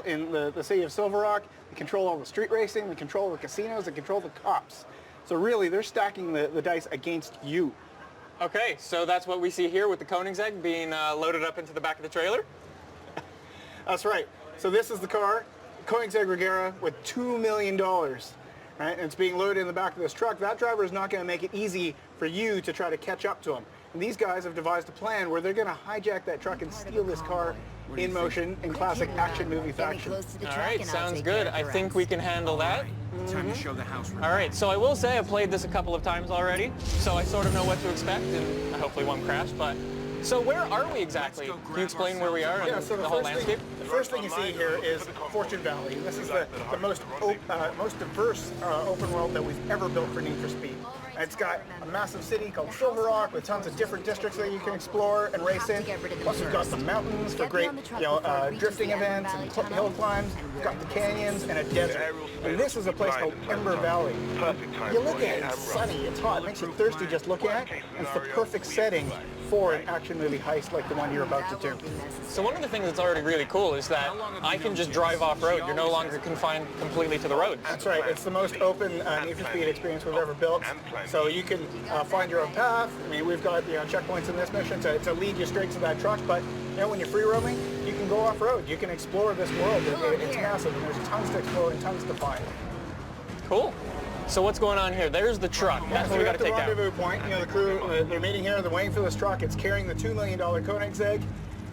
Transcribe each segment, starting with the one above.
in the city of Silver Rock. They control all the street racing, they control the casinos, they control the cops. So really, they're stacking the dice against you. Okay, so that's what we see here with the Koenigsegg being loaded up into the back of the trailer? That's right. So this is the car, Koenigsegg Regera, with $2 million. Right? And it's being loaded in the back of this truck. That driver is not going to make it easy for you to try to catch up to him. And these guys have devised a plan where they're going to hijack that truck and steal this car in motion in classic action movie fashion. All right, sounds good. I think we can handle that. Time to show the house. All right, so I will say I've played this a couple of times already, so I sort of know what to expect, and I hopefully won't crash, but... So where are we exactly? Can you explain where we are and the whole landscape? The first thing you see here is Fortune Valley. This is the most diverse open world that we've ever built for Need for Speed. It's got a massive city called Silver Rock with tons of different districts that you can explore and race in. Plus we've got some mountains for great drifting events and hill climbs. We've got the canyons and a desert. And this is a place called Ember Valley. But you look at it, it's sunny, it's hot, it makes you thirsty just looking at it. And it's the perfect setting for an action movie heist like the one you're about to do. So one of the things that's already really cool is that I can just drive off-road. You're no longer confined completely to the roads. That's right. It's the most open Need for Speed experience we've ever built. So you can find your own path. I mean, we've got checkpoints in this mission to lead you straight to that truck. But when you're free roaming, you can go off-road. You can explore this world. It's massive, and there's tons to explore and tons to find. Cool. So what's going on here? There's the truck. That's what we got to take down. Rendezvous point. The crew, they're meeting here. They're waiting for this truck. It's carrying the $2 million Koenigsegg.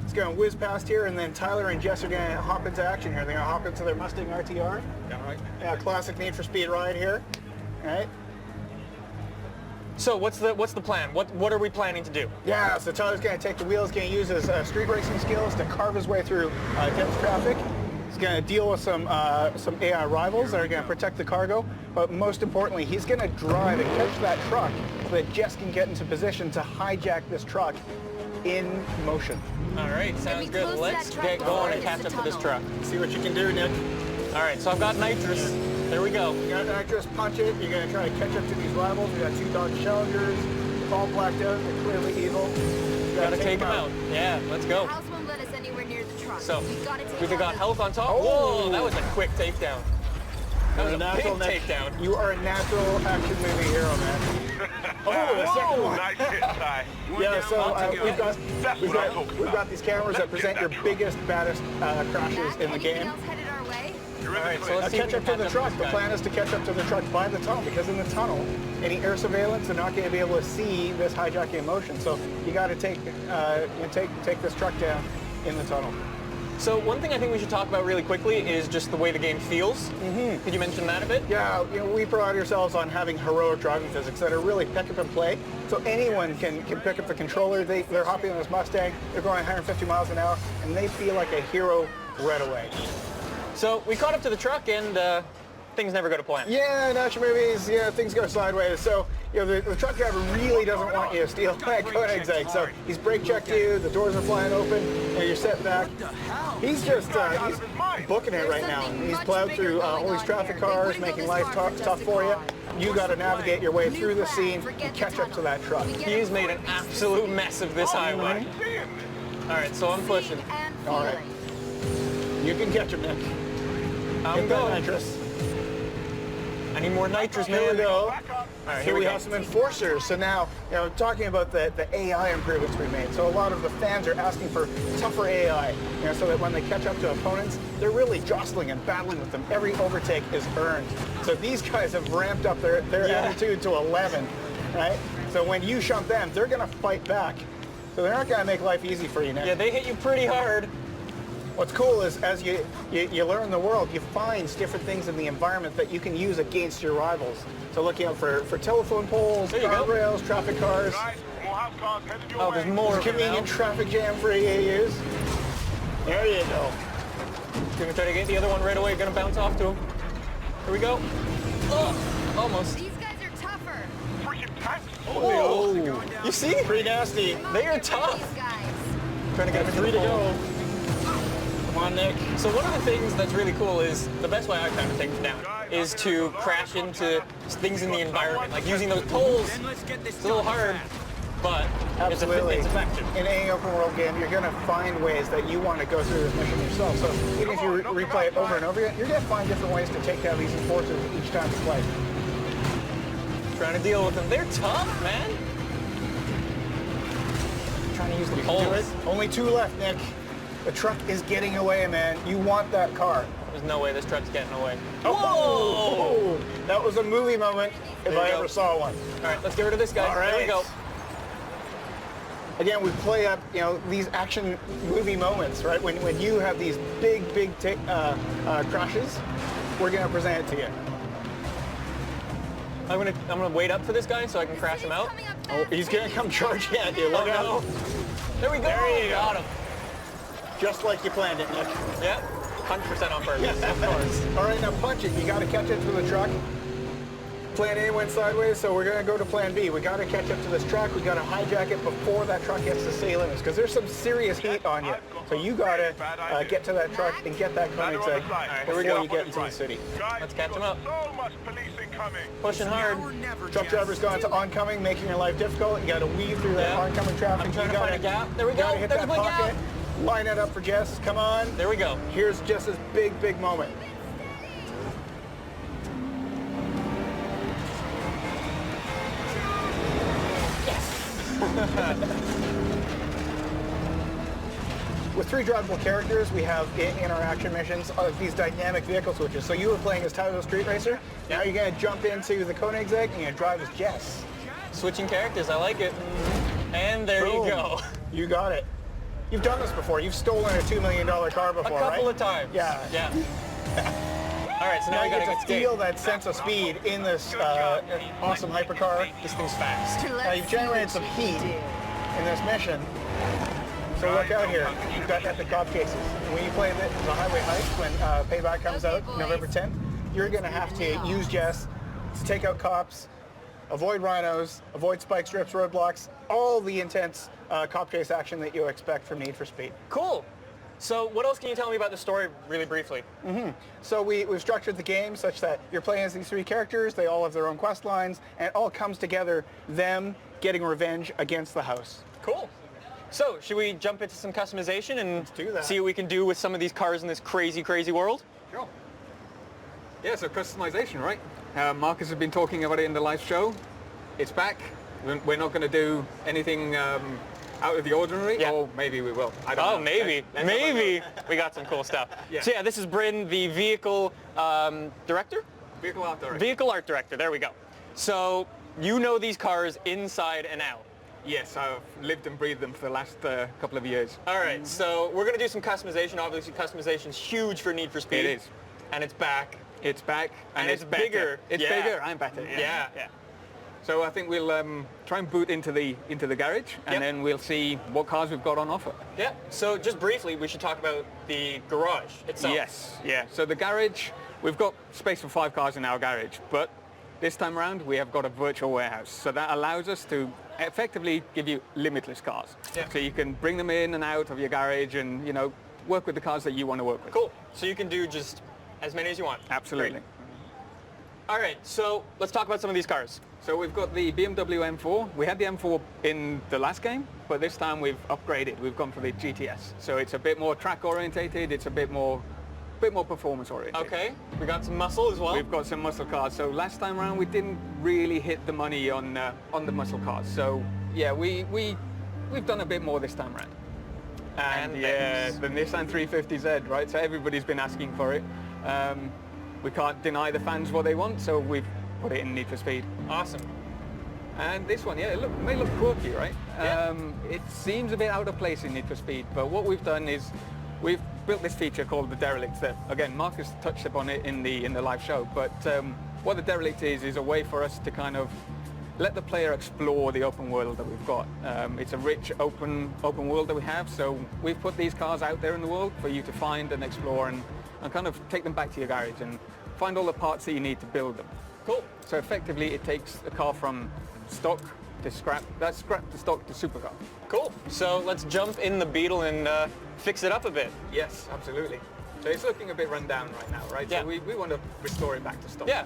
It's going to whiz past here, and then Tyler and Jess are going to hop into action here. They're going to hop into their Mustang RTR. Yeah, right. Yeah, classic Need for Speed ride here. All right. So what's the plan? What are we planning to do? Yeah, so Tyler's going to take the wheels, going to use his street racing skills to carve his way through dense traffic. He's going to deal with some AI rivals that are going to protect the cargo, but most importantly, he's going to drive and catch that truck so that Jess can get into position to hijack this truck in motion. All right, sounds good. Let's get going and catch up to this truck. See what you can do, Nick. All right, so I've got nitrous. There we go. You got nitrous, punch it. You're going to try to catch up to these rivals. We got 2 Dodge Challengers, all blacked out. They're clearly evil. Gotta take them out. Yeah, let's go. The house won't let us anywhere near the truck. So we've got health on top. Oh. Whoa, that was a quick takedown. That was a natural big takedown. You are a natural action movie hero, man. Oh, the second one. Nice hit, Ty. Yeah, so we've got these cameras that present your biggest, baddest crashes in the game. All right, so let's catch up to the truck. The plan is to catch up to the truck by the tunnel, because in the tunnel, any air surveillance, they're not going to be able to see this hijacking in motion. So you got to take this truck down in the tunnel. So one thing I think we should talk about really quickly is just the way the game feels. Mm-hmm. Could you mention that a bit? Yeah, we pride ourselves on having heroic driving physics that are really pick up and play. So anyone can pick up the controller. They're hopping on this Mustang. They're going 150 miles an hour, and they feel like a hero right away. So we caught up to the truck, and things never go to plan. Yeah, in action movies, things go sideways. So, the truck driver really doesn't want you to steal that Koenigsegg. So he's brake checked you, the doors are flying open, you're set back. He's just he's booking it right now. He's plowed through all these traffic cars, making life tough for you. You got to navigate your way through the scene and catch up to that truck. He's made an absolute mess of this highway. All right, so I'm pushing. All right. You can catch him, Nick. I'm going. Nitrous. I need more nitrous, man. Here we go. All right, here we have some enforcers. So now, talking about the AI improvements we made. So a lot of the fans are asking for tougher AI, so that when they catch up to opponents, they're really jostling and battling with them. Every overtake is earned. So these guys have ramped up their attitude to 11, right? So when you shunt them, they're going to fight back. So they're not going to make life easy for you, Nick. Yeah, they hit you pretty hard. What's cool is as you learn the world, you find different things in the environment that you can use against your rivals. So looking out for telephone poles, guardrails, traffic cars. Oh, there's more. Convenient traffic jam for you to use. There you go. Gonna try to get the other one right away. Gonna bounce off to him. Here we go. Oh, almost. These guys are tougher. Oh, you see? Pretty nasty. They are tough. These guys. Trying to get him 3 to go. Come on, Nick. So one of the things that's really cool is, the best way I've found to take them down is to crash into things in the environment, like using those poles. It's a little hard, but Absolutely. It's effective. In any open world game, you're going to find ways that you want to go through this mission yourself. So even if you replay it over and over again, you're going to find different ways to take down these enforcers each time you play. Trying to deal with them. They're tough, man. Trying to use the Do poles. it. Only 2 left, Nick. The truck is getting away, man. You want that car. There's no way this truck's getting away. Oh! That was a movie moment if I ever saw one. All right, let's get rid of this guy. All right. There we go. Again, we play up, these action movie moments, right? When you have these big crashes, we're gonna present it to you. I'm gonna wait up for this guy so I can crash him out. Oh, he's gonna come charging at you. Look out! No. There we go. There you go. Got him. Just like you planned it, Nick. Yeah, 100% on purpose. Of course. All right, now punch it. You got to catch up to the truck. Plan A went sideways, so we're gonna go to plan B. We got to catch up to this truck. We got to hijack it before that truck gets to city limits, because there's some serious heat on you. So you got to get to that truck and get that Koenigsegg before you get into the city. Let's catch him up. So much policing coming. Pushing hard. Truck driver's gone to oncoming, making your life difficult. You got to weave through that oncoming traffic. I'm trying to find a gap. There we You got go. to hit There's that my pocket. gap. Line it up for Jess. Come on. There we go. Here's Jess's big moment. With 3 drivable characters, we have in our action missions these dynamic vehicle switches. So you were playing as Tyler Street Racer. Now you're going to jump into the Koenigsegg and you're going to drive as Jess. Switching characters, I like it. And there Boom. you go. You got it. You've done this before. You've stolen a $2 million car before, right? A couple of times. Yeah. Yeah. All right, so now Now we you gotta get get to feel that sense of speed in this awesome hypercar. This thing's fast. Now you've generated some heat in this mission. So look out here. You've got epic cop cases. When you play the highway heist, when Payback comes out November 10th, you're going to have to use Jess to take out cops, avoid rhinos, avoid spike strips, roadblocks, all the intense cop chase action that you expect from Need for Speed. Cool. So what else can you tell me about the story really briefly? So we've structured the game such that you're playing as these 3 characters, they all have their own quest lines, and it all comes together, them getting revenge against the house. Cool. So should we jump into some customization and do that. see what we can do with some of these cars in this crazy, crazy world? Sure. Yeah, so customization, right? Marcus has been talking about it in the live show. It's back. We're not going to do anything out of the ordinary, or maybe we will. I don't know. Maybe. Maybe. We got some cool stuff. Yeah. So yeah, this is Bryn, the vehicle director? Vehicle art director. Vehicle art director, there we go. So you know these cars inside and out. Yes, I've lived and breathed them for the last couple of years. All right, so we're going to do some customization. Obviously, customization's huge for Need for Speed. It is. And it's back. It's back. And it's better. bigger. It's Yeah. bigger and better. Yeah. So I think we'll try and boot into the garage, and then we'll see what cars we've got on offer. Yeah. So just briefly, we should talk about the garage itself. Yes. Yeah. So the garage, we've got space for 5 cars in our garage, but this time around we have got a virtual warehouse. So that allows us to effectively give you limitless cars. Yeah. So you can bring them in and out of your garage, and work with the cars that you want to work with. Cool. So you can do just as many as you want. Absolutely. Great. All right. So let's talk about some of these cars. So we've got the BMW M4. We had the M4 in the last game, but this time we've upgraded. We've gone for the GTS. So it's a bit more track orientated. It's a bit more performance oriented. Okay. We got some muscle as well. We've got some muscle cars. So last time around we didn't really hit the money on the muscle cars. So yeah, we've done a bit more this time around. And yeah, the Nissan 350Z, right? So everybody's been asking for it. We can't deny the fans what they want, so we've put it in Need for Speed. Awesome. And this one, yeah, it may look quirky, right? Yeah. It seems a bit out of place in Need for Speed, but what we've done is we've built this feature called the Derelict that, again, Marcus touched upon it in the live show, but what the Derelict is a way for us to kind of let the player explore the open world that we've got. It's a rich open world that we have, so we've put these cars out there in the world for you to find and explore and kind of take them back to your garage and find all the parts that you need to build them. Cool. So effectively it takes a car from stock to scrap, that's scrap to stock to supercar. Cool. So let's jump in the Beetle and fix it up a bit. Yes, absolutely. So it's looking a bit run down right now, right? Yeah. So we want to restore it back to stock. Yeah.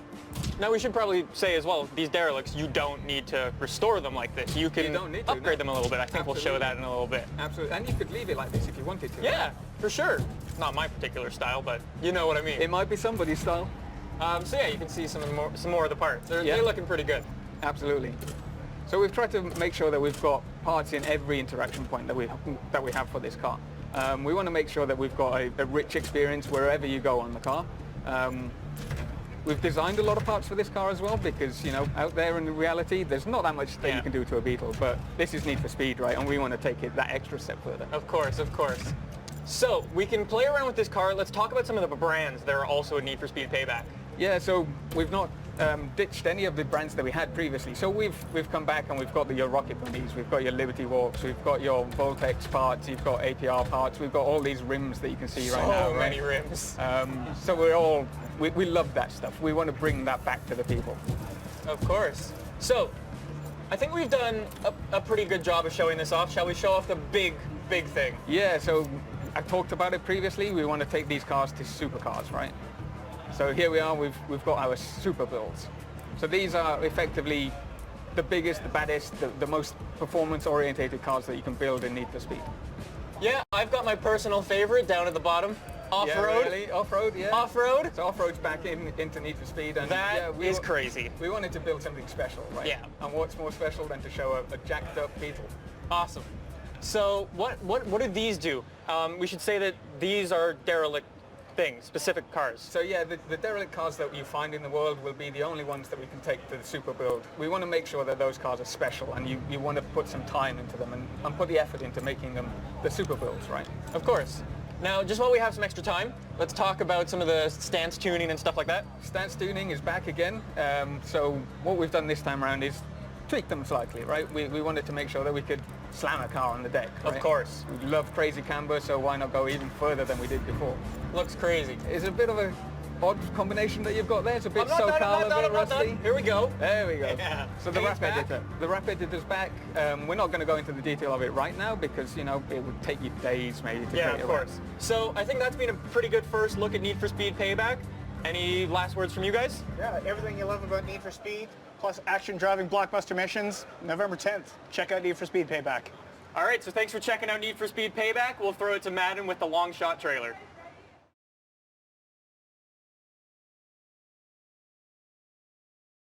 Now we should probably say as well, these derelicts, you don't need to restore them like this. You can don't need to, upgrade no. them a little bit. I think we'll show that in a little bit. Absolutely. And you could leave it like this if you wanted to. Yeah, for sure. Not my particular style, but you know what I mean. It might be somebody's style. So yeah, you can see some more of the parts. They're looking pretty good. Absolutely. So we've tried to make sure that we've got parts in every interaction point that we have for this car. We want to make sure that we've got a rich experience wherever you go on the car. We've designed a lot of parts for this car as well because, you know, out there in reality, there's not that much that you can do to a Beetle, but this is Need for Speed, right? And we want to take it that extra step further. Of course, of course. So we can play around with this car. Let's talk about some of the brands that are also in Need for Speed Payback. Yeah, so we've not ditched any of the brands that we had previously. So we've come back and we've got your Rocket Bunnies, we've got your Liberty Walks, we've got your Voltex parts, you've got APR parts, we've got all these rims that you can see right now. So many rims. So we love that stuff. We want to bring that back to the people. Of course. So I think we've done a pretty good job of showing this off. Shall we show off the big thing? Yeah, so I talked about it previously. We want to take these cars to supercars, right? So here we are, we've got our super builds. So these are effectively the biggest, the baddest, the most performance-orientated cars that you can build in Need for Speed. Yeah, I've got my personal favorite down at the bottom. Off-road. Yeah, really? Off-road, yeah. Off-road? So off-road's back into Need for Speed. And That is crazy. We wanted to build something special, right? Yeah. And what's more special than to show a jacked up Beetle? Awesome. So what do these do? We should say that these are derelict things, specific cars. So yeah, the derelict cars that you find in the world will be the only ones that we can take to the super build. We want to make sure that those cars are special, and you want to put some time into them and put the effort into making them the super builds, right? Of course. Now, just while we have some extra time, let's talk about some of the stance tuning and stuff like that. Stance tuning is back again. So what we've done this time around is tweak them slightly, right? We wanted to make sure that we could slam a car on the deck, right? Of course. We love crazy camber, so why not go even further than we did before? Looks crazy. It's a bit of a odd combination that you've got there. It's a bit SoCal, a bit rusty. Here we go. There we go. Yeah. So the Paint's wrap back. editor. The wrap editor's back. We're not going to go into the detail of it right now because, you know, it would take you days maybe to create Yeah, of a course. wrap. So I think that's been a pretty good first look at Need for Speed Payback. Any last words from you guys? Yeah, everything you love about Need for Speed, plus action driving blockbuster missions, November 10th. Check out Need for Speed Payback. All right, so thanks for checking out Need for Speed Payback. We'll throw it to Madden with the long shot trailer.